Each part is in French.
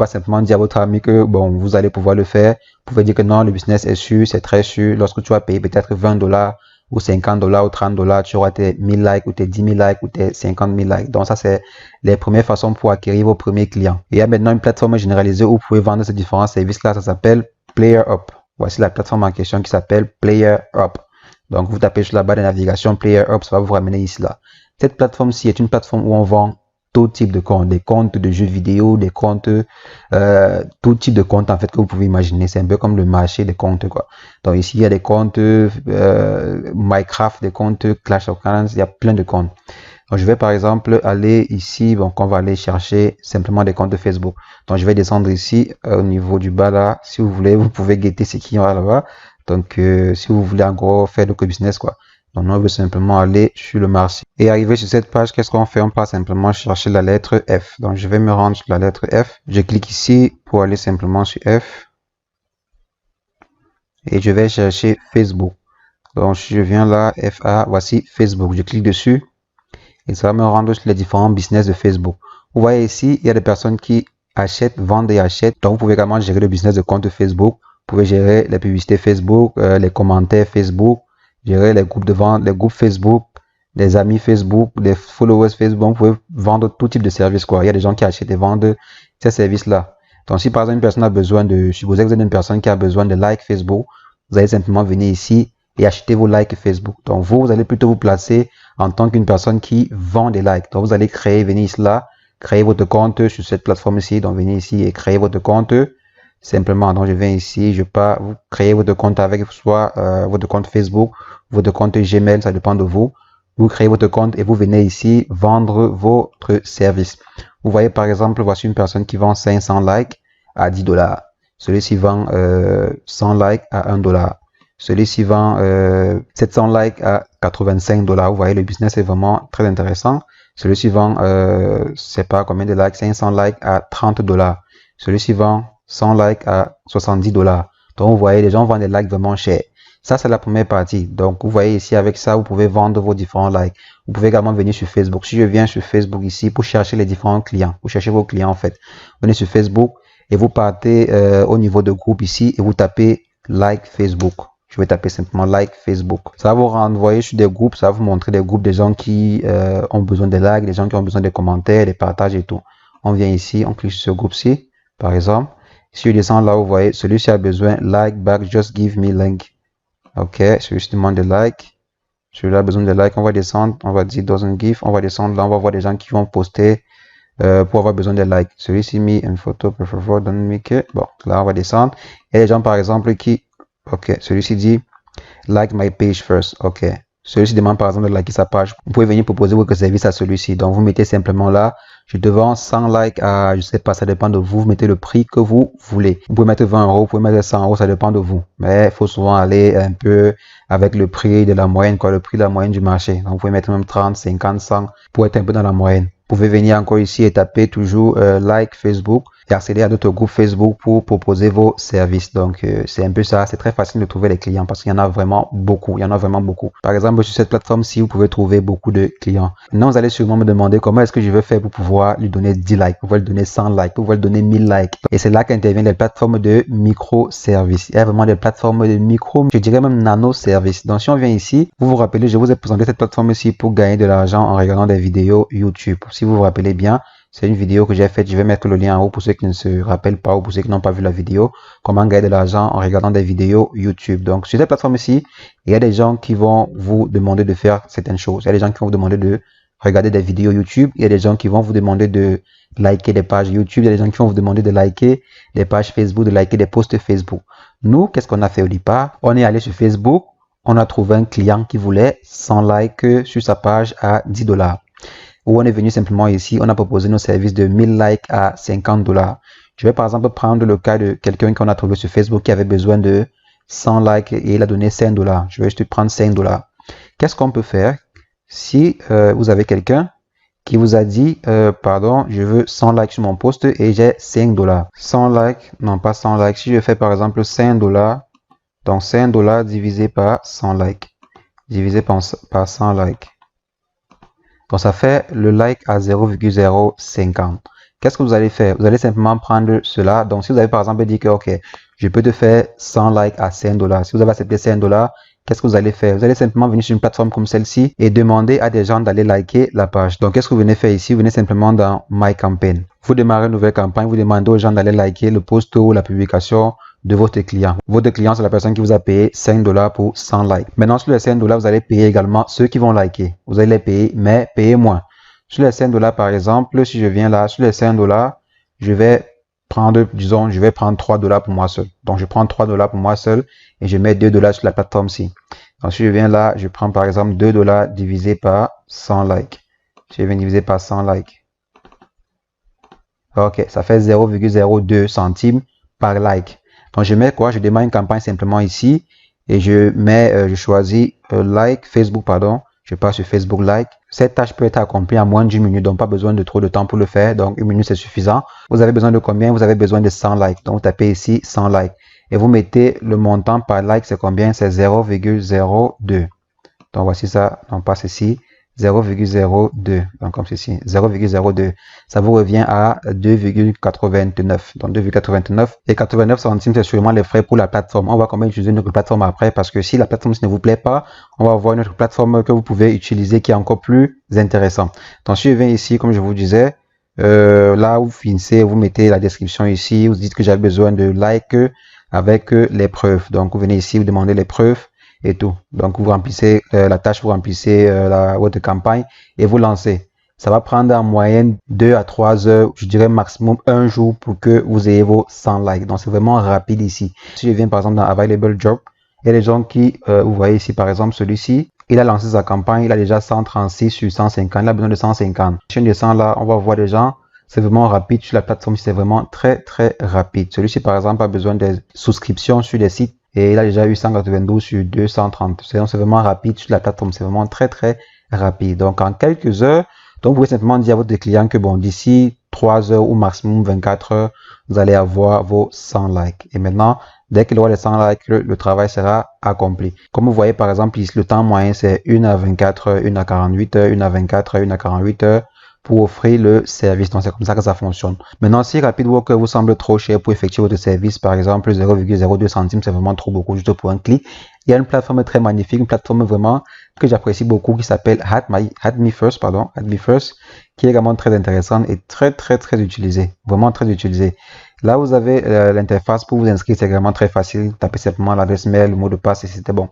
Pas simplement dire à votre ami que bon, vous allez pouvoir le faire. Vous pouvez dire que non, le business est sûr, c'est très sûr. Lorsque tu vas payer peut-être $20 ou $50 ou $30, tu auras tes 1000 likes ou tes 10 000 likes ou tes 50 000 likes. Donc ça, c'est les premières façons pour acquérir vos premiers clients. Il y a maintenant une plateforme généralisée où vous pouvez vendre ces différents services-là. Ça s'appelle PlayerUp. Voici la plateforme en question qui s'appelle PlayerUp. Donc vous tapez sur la barre de navigation PlayerUp, ça va vous ramener ici là. Cette plateforme-ci est une plateforme où on vend tout type de comptes, des comptes de jeux vidéo, des comptes, tout type de comptes en fait que vous pouvez imaginer. C'est un peu comme le marché des comptes quoi. Donc ici il y a des comptes Minecraft, des comptes Clash of Clans, il y a plein de comptes. Donc je vais par exemple aller ici, donc on va aller chercher simplement des comptes de Facebook. Donc je vais descendre ici au niveau du bas là. Si vous voulez, vous pouvez guetter ce qu'il y a là-bas. Donc si vous voulez encore faire de business quoi. Donc, on veut simplement aller sur le marché. Et arriver sur cette page, qu'est-ce qu'on fait? On passe simplement chercher la lettre F. Donc, je vais me rendre sur la lettre F. Je clique ici pour aller simplement sur F. Et je vais chercher Facebook. Donc, je viens là, FA, voici Facebook. Je clique dessus. Et ça va me rendre sur les différents business de Facebook. Vous voyez ici, il y a des personnes qui achètent, vendent et achètent. Donc, vous pouvez également gérer le business de compte Facebook. Vous pouvez gérer les publicités Facebook, les commentaires Facebook, gérer les groupes de vente, les groupes Facebook, les amis Facebook, les followers Facebook. Vous pouvez vendre tout type de services quoi. Il y a des gens qui achètent et vendent ces services-là. Donc, si par exemple une personne a besoin de, supposez que vous êtes une personne qui a besoin de likes Facebook, vous allez simplement venir ici et acheter vos likes Facebook. Donc, vous allez plutôt vous placer en tant qu'une personne qui vend des likes. Donc, vous allez venir ici là, créer votre compte sur cette plateforme ici. Donc, venez ici et créer votre compte. Simplement, donc je viens ici, je pars, vous créez votre compte avec soit votre compte Facebook, votre compte Gmail, ça dépend de vous. Vous créez votre compte et vous venez ici vendre votre service. Vous voyez par exemple, voici une personne qui vend 500 likes à $10. Celui-ci vend 100 likes à $1. Celui-ci vend 700 likes à $85. Vous voyez, le business est vraiment très intéressant. Celui-ci vend, c'est pas combien de likes, 500 likes à $30. Celui-ci vend 100 likes à $70. Donc, vous voyez, les gens vendent des likes vraiment chers. Ça, c'est la première partie. Donc, vous voyez ici, avec ça, vous pouvez vendre vos différents likes. Vous pouvez également venir sur Facebook. Si je viens sur Facebook ici pour chercher les différents clients, vous cherchez vos clients en fait. Venez sur Facebook et vous partez au niveau de groupe ici et vous tapez like Facebook. Je vais taper simplement like Facebook. Ça va vous renvoyer sur des groupes, ça va vous montrer des groupes des gens qui ont besoin de likes, des gens qui ont besoin des commentaires, des partages et tout. On vient ici, on clique sur ce groupe-ci, par exemple. Si je descends là, vous voyez, celui-ci a besoin like back, just give me link. Ok, celui-ci demande des likes. Celui-là a besoin de likes. On va descendre, on va dire doesn't give. On va descendre là, on va voir des gens qui vont poster pour avoir besoin de likes. Celui-ci met une photo, prefer don't make it. Bon, là, on va descendre. Il y a des gens par exemple qui, ok, celui-ci dit like my page first. Ok, celui-ci demande par exemple de liker sa page. Vous pouvez venir proposer votre service à celui-ci. Donc, vous mettez simplement là. Je te vends 100 likes à, je sais pas, ça dépend de vous. Vous mettez le prix que vous voulez. Vous pouvez mettre 20 euros, vous pouvez mettre 100 euros, ça dépend de vous. Mais il faut souvent aller un peu avec le prix de la moyenne, quoi, le prix de la moyenne du marché. Donc, vous pouvez mettre même 30, 50, 100 pour être un peu dans la moyenne. Vous pouvez venir encore ici et taper toujours like Facebook et accéder à d'autres groupes Facebook pour proposer vos services. Donc, c'est un peu ça. C'est très facile de trouver les clients parce qu'il y en a vraiment beaucoup. Il y en a vraiment beaucoup. Par exemple, sur cette plateforme-ci, vous pouvez trouver beaucoup de clients. Maintenant, vous allez sûrement me demander comment est-ce que je vais faire pour pouvoir lui donner 10 likes, pour pouvoir lui donner 100 likes, pour pouvoir lui donner 1000 likes. Et c'est là qu'interviennent les plateformes de microservices. Il y a vraiment des plateformes de micro, je dirais même nano-services. Donc, si on vient ici, vous vous rappelez, je vous ai présenté cette plateforme ici pour gagner de l'argent en regardant des vidéos YouTube. Si vous vous rappelez bien, c'est une vidéo que j'ai faite. Je vais mettre le lien en haut pour ceux qui ne se rappellent pas ou pour ceux qui n'ont pas vu la vidéo. Comment gagner de l'argent en regardant des vidéos YouTube. Donc, sur cette plateforme ici, il y a des gens qui vont vous demander de faire certaines choses. Il y a des gens qui vont vous demander de regarder des vidéos YouTube. Il y a des gens qui vont vous demander de liker des pages YouTube. Il y a des gens qui vont vous demander de liker des pages Facebook, de liker des posts Facebook. Nous, qu'est-ce qu'on a fait au départ? On est allé sur Facebook. On a trouvé un client qui voulait 100 likes sur sa page à $10. Où on est venu simplement ici, on a proposé nos services de 1000 likes à $50. Je vais par exemple prendre le cas de quelqu'un qu'on a trouvé sur Facebook qui avait besoin de 100 likes et il a donné $5. Je vais juste prendre $5. Qu'est-ce qu'on peut faire si vous avez quelqu'un qui vous a dit, pardon, je veux 100 likes sur mon post et j'ai $5. 100 likes, non pas 100 likes, si je fais par exemple $5, donc $5 divisé par 100 likes, divisé par 100 likes. Donc, ça fait le like à 0,050. qu'est-ce que vous allez faire? Vous allez simplement prendre cela. Donc, si vous avez par exemple dit que, ok, je peux te faire 100 likes à 5 $. Si vous avez accepté 5 $, qu'est-ce que vous allez faire? Vous allez simplement venir sur une plateforme comme celle-ci et demander à des gens d'aller liker la page. Donc, qu'est-ce que vous venez faire ici? Vous venez simplement dans My Campaign. Vous démarrez une nouvelle campagne, vous demandez aux gens d'aller liker le post ou la publication de votre client. Votre client, c'est la personne qui vous a payé 5 $ pour 100 likes. Maintenant, sur les 5 $, vous allez payer également ceux qui vont liker. Vous allez les payer, mais payez moins. Sur les 5 $, par exemple, si je viens là, sur les 5 $, je vais prendre, disons, je vais prendre 3 $ pour moi seul. Donc, je prends 3 $ pour moi seul et je mets 2 $ sur la plateforme-ci. Donc, si je viens là, je prends par exemple 2 $ divisé par 100 likes. Je viens diviser par 100 likes. Ok, ça fait 0,02 centimes par like. Donc, je mets quoi? Je démarre une campagne simplement ici et je mets, je choisis like, Facebook, pardon. Je passe sur Facebook Like. Cette tâche peut être accomplie en moins d'1 minute, donc pas besoin de trop de temps pour le faire. Donc, 1 minute, c'est suffisant. Vous avez besoin de combien? Vous avez besoin de 100 likes. Donc, vous tapez ici 100 likes. Et vous mettez le montant par like, c'est combien? C'est 0,02. Donc, voici ça. On passe ici. 0,02, donc comme ceci, 0,02, ça vous revient à 2,89, donc 2,89 et 89 centimes, c'est sûrement les frais pour la plateforme. On va comment utiliser notre plateforme après, parce que si la plateforme ne vous plaît pas, on va voir une autre plateforme que vous pouvez utiliser qui est encore plus intéressant. Donc si je viens ici, comme je vous disais, là vous finissez, vous mettez la description ici, vous dites que j'avais besoin de like avec les preuves. Donc vous venez ici, vous demandez les preuves et tout. Donc vous remplissez la tâche, vous remplissez votre campagne et vous lancez. Ça va prendre en moyenne 2 à 3 heures, je dirais maximum 1 jour pour que vous ayez vos 100 likes. Donc c'est vraiment rapide ici. Si je viens par exemple dans Available Job, il y a des gens qui, vous voyez ici par exemple celui-ci, il a lancé sa campagne, il a déjà 136 sur 150, il a besoin de 150. Si on descend là, on va voir des gens. C'est vraiment rapide sur la plateforme, c'est vraiment très rapide. Celui-ci par exemple a besoin de souscriptions sur des sites. Et il a déjà eu 192 sur 230. C'est vraiment rapide sur la plateforme. C'est vraiment très rapide. Donc, en quelques heures, donc vous pouvez simplement dire à votre client que bon, d'ici 3 heures ou maximum 24 heures, vous allez avoir vos 100 likes. Et maintenant, dès qu'il aura les 100 likes, le travail sera accompli. Comme vous voyez, par exemple, ici, le temps moyen, c'est 1 à 24 heures, 1 à 48 heures, 1 à 24 heures, 1 à 48 heures. Pour offrir le service. Donc, c'est comme ça que ça fonctionne. Maintenant, si Rapid Worker vous semble trop cher pour effectuer votre service, par exemple, 0,02 centimes, c'est vraiment trop beaucoup juste pour un clic. Il y a une plateforme très magnifique, une plateforme vraiment que j'apprécie beaucoup qui s'appelle Add Me First, qui est également très intéressante et très utilisée. Vraiment très utilisée. Là, vous avez l'interface pour vous inscrire, c'est vraiment très facile. Tapez simplement l'adresse mail, le mot de passe et c'était bon.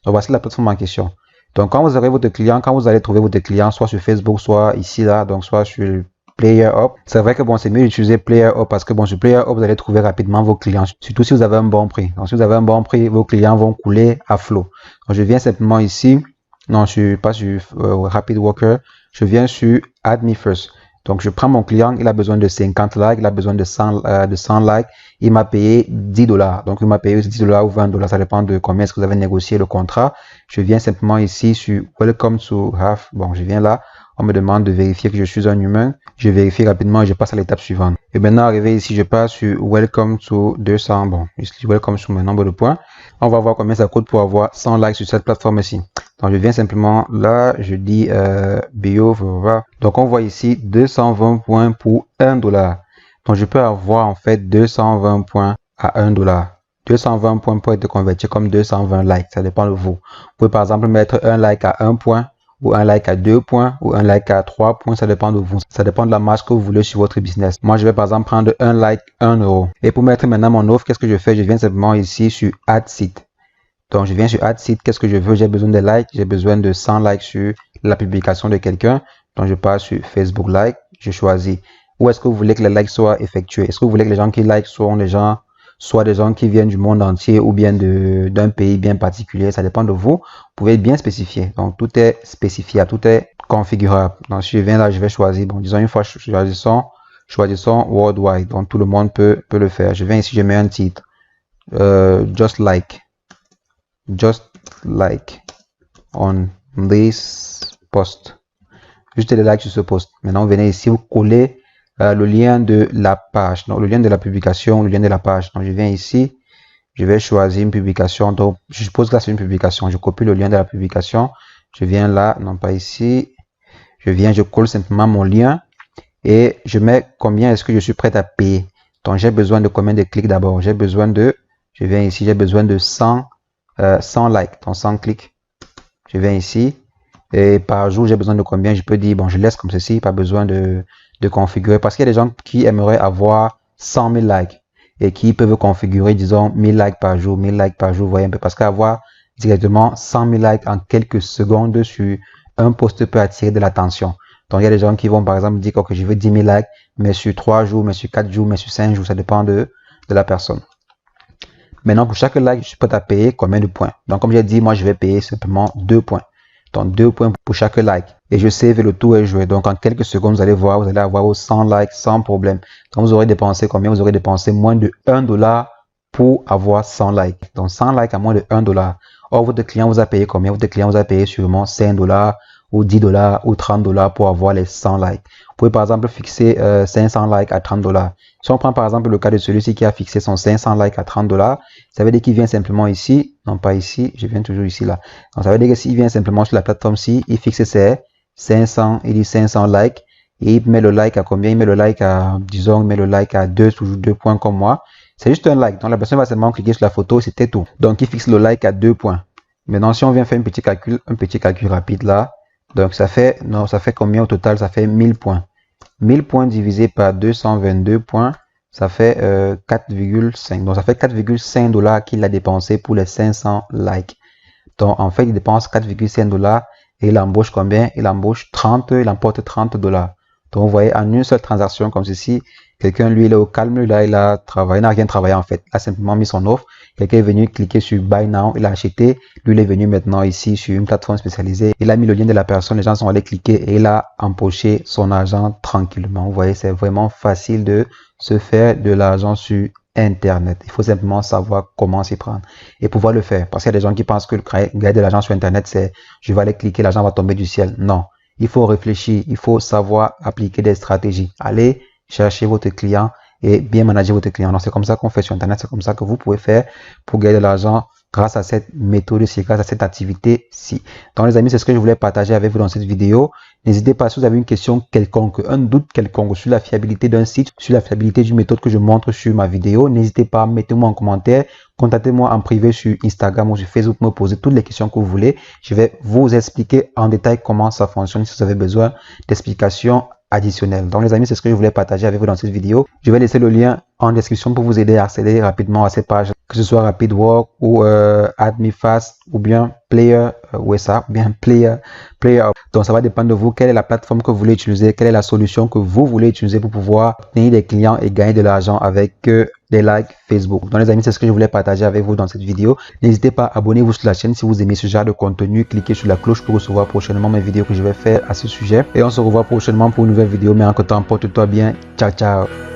Donc, voici la plateforme en question. Donc, quand vous aurez votre client, quand vous allez trouver votre client, soit sur Facebook, soit ici, là, donc soit sur Player Up. C'est vrai que bon, c'est mieux d'utiliser Player Up parce que bon, sur Player Up, vous allez trouver rapidement vos clients, surtout si vous avez un bon prix. Donc, si vous avez un bon prix, vos clients vont couler à flot. Donc, je viens simplement ici. Non, je suis pas sur Rapid Worker. Je viens sur Add Me First. Donc, je prends mon client, il a besoin de 50 likes, il a besoin de 100 likes. Il m'a payé 10 $. Donc, il m'a payé 10 $ ou 20 $. Ça dépend de combien est-ce que vous avez négocié le contrat. Je viens simplement ici sur Welcome to Have. Bon, je viens là. On me demande de vérifier que je suis un humain. Je vérifie rapidement et je passe à l'étape suivante. Et maintenant, arrivé ici, je passe sur Welcome to 200. Bon, ici, Welcome sur mon nombre de points. On va voir combien ça coûte pour avoir 100 likes sur cette plateforme ici. Donc, je viens simplement là, je dis bio, donc on voit ici 220 points pour 1 $. Donc, je peux avoir en fait 220 points à 1 $. 220 points peut être converti comme 220 likes, ça dépend de vous. Vous pouvez par exemple mettre un like à 1 point, ou un like à 2 points, ou un like à 3 points, ça dépend de vous. Ça dépend de la marge que vous voulez sur votre business. Moi, je vais par exemple prendre un like, 1 €. Et pour mettre maintenant mon offre, qu'est-ce que je fais? Je viens simplement ici sur Add Site. Donc, je viens sur Add Site. Qu'est-ce que je veux? J'ai besoin de likes. J'ai besoin de 100 likes sur la publication de quelqu'un. Donc, je passe sur Facebook Like. Je choisis. Où est-ce que vous voulez que les likes soient effectués? Est-ce que vous voulez que les gens qui like soient des gens qui viennent du monde entier ou bien d'un pays bien particulier? Ça dépend de vous. Vous pouvez bien spécifier. Donc, tout est spécifiable. Tout est configurable. Donc, si je viens là, je vais choisir. Bon, disons une fois, choisissons Worldwide. Donc, tout le monde peut le faire. Je viens ici, je mets un titre. Just like on this post. Juste les likes sur ce post. Maintenant, vous venez ici, vous collez le lien de la page, donc le lien de la publication, le lien de la page. Donc, je viens ici, je vais choisir une publication. Donc, je suppose que là, c'est une publication. Je copie le lien de la publication. Je viens là, non pas ici. Je colle simplement mon lien et je mets combien est-ce que je suis prêt à payer. Donc, j'ai besoin de combien de clics d'abord? J'ai besoin de, je viens ici, j'ai besoin de 100 likes, donc 100 clics. Je viens ici et par jour, j'ai besoin de combien? Je peux dire, bon, je laisse comme ceci, pas besoin de configurer parce qu'il y a des gens qui aimeraient avoir 100 000 likes et qui peuvent configurer, disons, 1000 likes par jour, 1000 likes par jour, vous voyez un peu, parce qu'avoir directement 100 000 likes en quelques secondes sur un post peut attirer de l'attention. Donc, il y a des gens qui vont, par exemple, dire que je veux 10 000 likes, mais sur 3 jours, mais sur 4 jours, mais sur 5 jours, ça dépend de la personne. Maintenant, pour chaque like, je suis prêt à payer combien de points? Donc, comme j'ai dit, moi, je vais payer simplement 2 points. Donc, 2 points pour chaque like. Et je save, le tour est joué. Donc, en quelques secondes, vous allez voir, vous allez avoir vos 100 likes sans problème. Donc, vous aurez dépensé combien? Vous aurez dépensé moins de $1 pour avoir 100 likes. Donc, 100 likes à moins de $1. Or, votre client vous a payé combien? Votre client vous a payé sûrement $5 ou $10 ou $30 pour avoir les 100 likes. Vous pouvez par exemple fixer 500 likes à $30. Si on prend par exemple le cas de celui-ci qui a fixé son 500 likes à $30, ça veut dire qu'il vient simplement ici, non pas ici, je viens toujours ici là. Donc ça veut dire que s'il vient simplement sur la plateforme-ci, il fixe ses 500, il dit 500 likes et il met le like à combien? Il met le like à, disons, il met le like à 2, toujours 2 points comme moi. C'est juste un like. Donc la personne va seulement cliquer sur la photo, c'était tout. Donc il fixe le like à 2 points. Maintenant si on vient faire un petit calcul rapide là, donc ça fait combien au total? Ça fait 1000 points. 1000 points divisé par 222 points, ça fait 4,5. Donc ça fait $4,5 qu'il a dépensé pour les 500 likes. Donc en fait, il dépense $4,5 et il embauche combien? Il embauche 30, il emporte $30. Donc vous voyez, en une seule transaction comme ceci, quelqu'un, lui, il est au calme, là, il a travaillé, il n'a rien travaillé en fait. Il a simplement mis son offre. Quelqu'un est venu cliquer sur Buy Now, il a acheté. Lui, il est venu maintenant ici sur une plateforme spécialisée. Il a mis le lien de la personne, les gens sont allés cliquer et il a empoché son argent tranquillement. Vous voyez, c'est vraiment facile de se faire de l'argent sur Internet. Il faut simplement savoir comment s'y prendre et pouvoir le faire. Parce qu'il y a des gens qui pensent que gagner de l'argent sur Internet, c'est je vais aller cliquer, l'argent va tomber du ciel. Non, il faut réfléchir, il faut savoir appliquer des stratégies. Allez chercher votre client et bien manager votre client. Donc, c'est comme ça qu'on fait sur Internet. C'est comme ça que vous pouvez faire pour gagner de l'argent grâce à cette méthode-ci, grâce à cette activité-ci. Donc, les amis, c'est ce que je voulais partager avec vous dans cette vidéo. N'hésitez pas, si vous avez une question quelconque, un doute quelconque sur la fiabilité d'un site, sur la fiabilité d'une méthode que je montre sur ma vidéo, n'hésitez pas, mettez-moi en commentaire, contactez-moi en privé sur Instagram ou sur Facebook, me poser toutes les questions que vous voulez. Je vais vous expliquer en détail comment ça fonctionne si vous avez besoin d'explications additionnelles. Donc les amis, c'est ce que je voulais partager avec vous dans cette vidéo. Je vais laisser le lien en description pour vous aider à accéder rapidement à cette page, que ce soit RapidWork ou AdMeFast ou bien Player USA, ou bien Player. Donc ça va dépendre de vous, quelle est la plateforme que vous voulez utiliser, quelle est la solution que vous voulez utiliser pour pouvoir obtenir des clients et gagner de l'argent avec des likes Facebook. Donc les amis, c'est ce que je voulais partager avec vous dans cette vidéo. N'hésitez pas à abonner-vous sur la chaîne si vous aimez ce genre de contenu. Cliquez sur la cloche pour recevoir prochainement mes vidéos que je vais faire à ce sujet. Et on se revoit prochainement pour une nouvelle vidéo. Mais entre temps, porte-toi bien. Ciao, ciao.